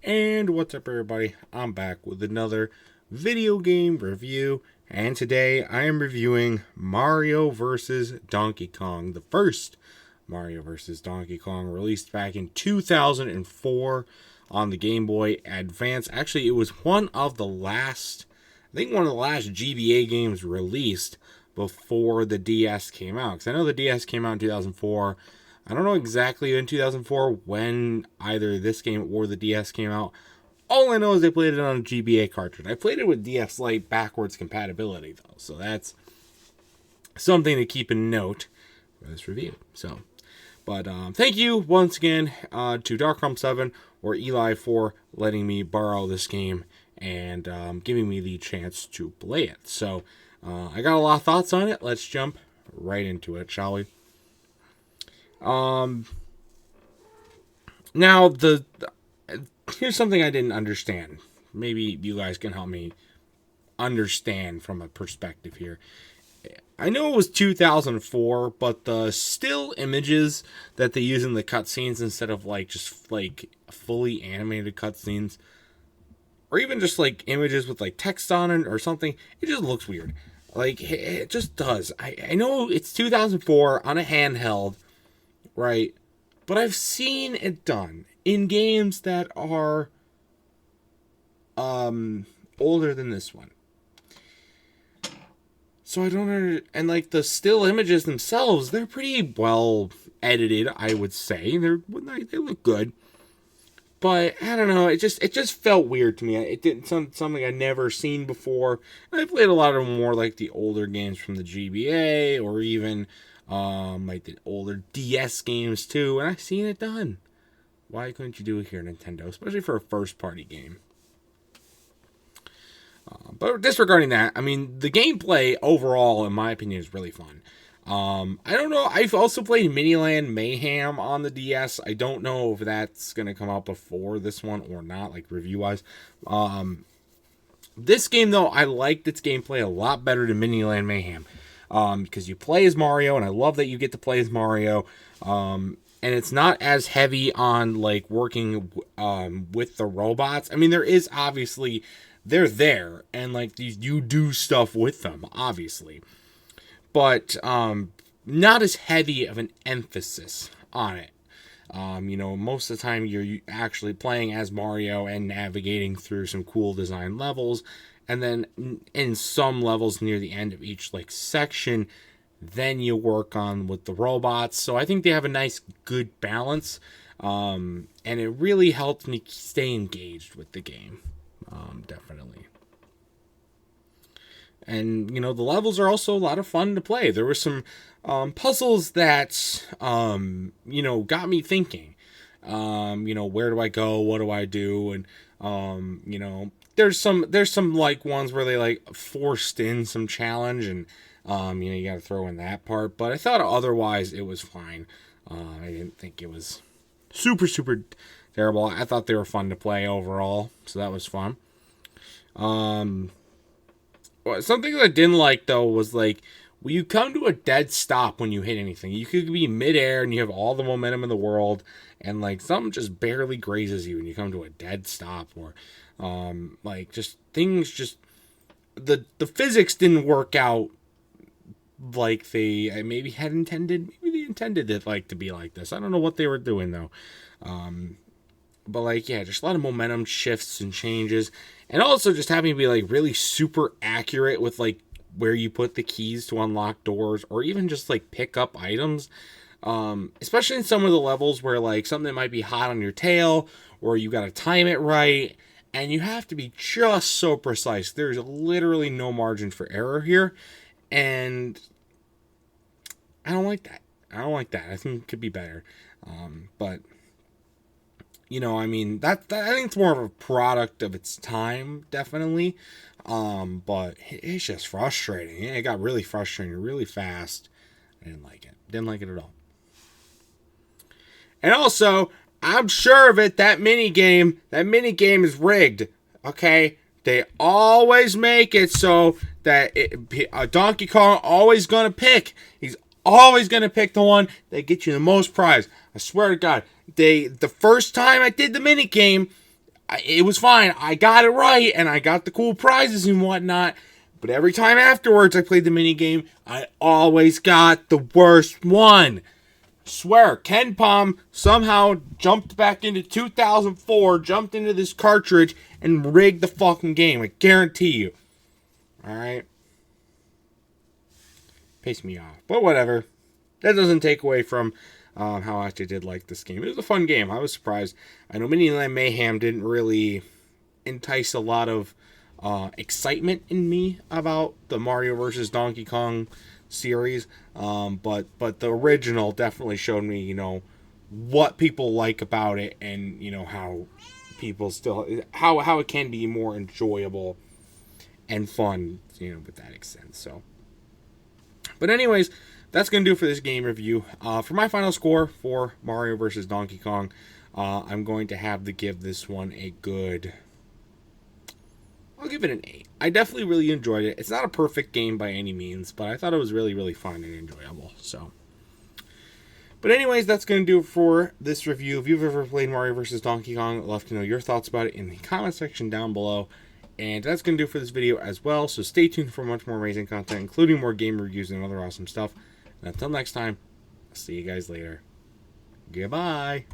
And what's up, everybody? I'm back with another video game review, and today I am reviewing Mario vs. Donkey Kong, the first Mario vs. Donkey Kong, released back in 2004 on the Game Boy Advance. Actually, it was one of the last GBA games released before the DS came out. Because I know the DS came out in 2004. I don't know exactly in 2004 when either this game or the DS came out. All I know is they played it on a GBA cartridge. I played it with DS Lite backwards compatibility, though. So that's something to keep in note for this review. But thank you once again to Darkroom7 or Eli for letting me borrow this game and giving me the chance to play it. So I got a lot of thoughts on it. Let's jump right into it, shall we? Now here's something I didn't understand. Maybe you guys can help me understand from a perspective here. I know it was 2004, but the still images that they use in the cutscenes instead of just fully animated cutscenes, or even just images with text on it or something, it just looks weird. It just does. I know it's 2004 on a handheld, right? But I've seen it done in games that are older than this one. So I don't and the still images themselves, they're pretty well edited, I would say. They look good. But I don't know, it just felt weird to me. It didn't something I'd never seen before. And I played a lot of more the older games from the GBA or even the older DS games too, and I've seen it done. Why couldn't you do it here, Nintendo? Especially for a first-party game. But disregarding that, I mean, the gameplay overall, in my opinion, is really fun. I don't know. I've also played Miniland Mayhem on the DS. I don't know if that's going to come out before this one or not, review-wise. This game, though, I liked its gameplay a lot better than Miniland Mayhem. Because you play as Mario, and I love that you get to play as Mario. And it's not as heavy on working with the robots. I mean, there is obviously they're there, and you do stuff with them, obviously, but not as heavy of an emphasis on it. Most of the time you're actually playing as Mario and navigating through some cool design levels. And then in some levels near the end of each section, then you work on with the robots. So I think they have a nice, good balance. And it really helped me stay engaged with the game. Definitely. And, the levels are also a lot of fun to play. There were some puzzles that, got me thinking. Where do I go? What do I do? And, there's some ones where they forced in some challenge, and you got to throw in that part. But I thought otherwise it was fine. I didn't think it was super terrible. I thought they were fun to play overall, so that was fun. Something that I didn't like though was when you come to a dead stop when you hit anything. You could be midair and you have all the momentum in the world, and something just barely grazes you and you come to a dead stop, or just things the physics didn't work out like they maybe had intended. Maybe they intended it to be like this. I don't know what they were doing though. But just a lot of momentum shifts and changes, and also just having to be really super accurate with where you put the keys to unlock doors, or even just pick up items. Especially in some of the levels where something might be hot on your tail, or you got to time it right, and you have to be just so precise. There's literally no margin for error here, and I don't like that. I think it could be better. But I mean, I think it's more of a product of its time, definitely. But it's just frustrating. It got really frustrating really fast. I didn't like it. Didn't like it at all. And also, I'm sure of it, that mini game is rigged. Okay? They always make it so that Donkey Kong always gonna pick. He's always gonna pick the one that gets you the most prize. I swear to God. The first time I did the mini game, it was fine. I got it right, and I got the cool prizes and whatnot. But every time afterwards I played the minigame, I always got the worst one. Swear, Ken Palm somehow jumped back into 2004, jumped into this cartridge, and rigged the fucking game. I guarantee you. Alright? Pissed me off. But whatever. That doesn't take away from how I actually did like this game. It was a fun game. I was surprised. I know Mini Land Mayhem didn't really entice a lot of excitement in me about the Mario vs. Donkey Kong series, but the original definitely showed me, you know, what people like about it, and you know how people still how it can be more enjoyable and fun, you know, with that extent. So, but anyways, that's gonna do it for this game review. For my final score for Mario vs. Donkey Kong, I'm going to have to give this one a good, I'll give it an 8. I definitely really enjoyed it. It's not a perfect game by any means, but I thought it was really, really fun and enjoyable. So, but anyways, that's going to do it for this review. If you've ever played Mario vs. Donkey Kong, I'd love to know your thoughts about it in the comment section down below. And that's going to do it for this video as well. So stay tuned for much more amazing content, including more game reviews and other awesome stuff. And until next time, I'll see you guys later. Goodbye.